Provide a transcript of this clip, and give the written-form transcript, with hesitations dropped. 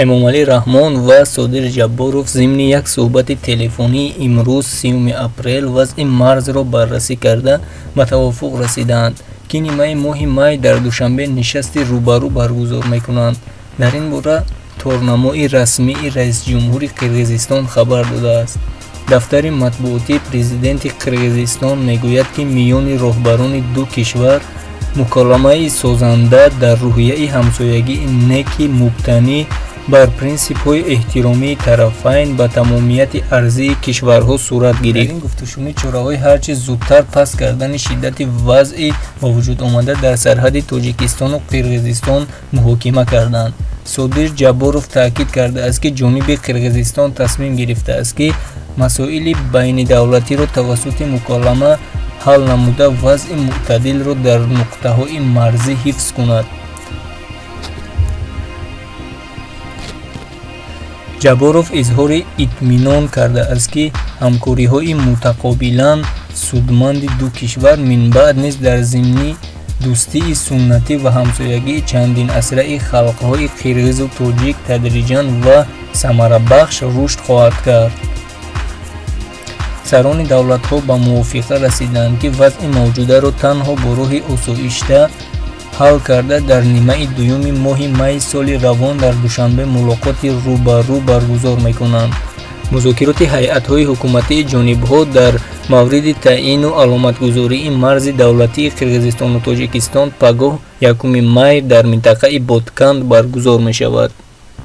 эмомалӣ раҳмон ва содир ҷабборов зимни як суҳбати телефонии имрӯз 3 апрел вазъи марзро баррасӣ карда ба тавофуқ расиданд, ки нимаи моҳи май дар душанбе нишасти рӯбарӯ баргузор мекунанд. Дар ин бора торнамои расмии раисҷумҳури Қирғизистон хабар додааст. дафтари матбуотии президенти Қирғизистон мегӯяд, ки миёни роҳбарони ду кишвар муколамаи созанда дар рӯҳияи ҳамсоягии неки мубтанӣ бар принсипҳои эҳтиромии тарафайн ба тамомияти арзии кишварҳо сурат гирифт. Дар ин гуфтушунӣ чораҳои ҳарчи зудтар паст кардани шиддати вазъи ба вуҷудомада дар сарҳади Тоҷикистону Қирғизистон муҳокима карданд. Содир Ҷабборов таъкид кардааст, ки ҷониби Қирғизистон тасмим гирифтааст, ки масоили байнидавлатиро тавассути муколама ҳал намуда вазъи мӯътадилро дар нуқтаҳои марзӣ ҳифз кунад. ҷабборов изҳори итминон кардааст, ки ҳамкориҳои мутақобилан судманди ду кишвар минбаъд низ дар зимни дӯстии суннатӣ ва ҳамсоягии чандинасраи халқҳои қирғизу тоҷик тадриҷан ва самарабахш рушд хоҳад кард. сарони давлатҳо ба мувофиқа расиданд, ки вазъи мавҷударо танҳо бо роҳи осоишта ҳал карда дар нимаи дуюми моҳи майи соли равон дар душанбе мулоқоти рӯ ба рӯ баргузор мекунанд. музокироти ҳайатҳои ҳукуматии ҷонибҳо дар мавриди таъину аломатгузории марзи давлатии Қирғизистону Тоҷикистон пагоҳ 1 май дар минтақаи Ботканд баргузор мешавад.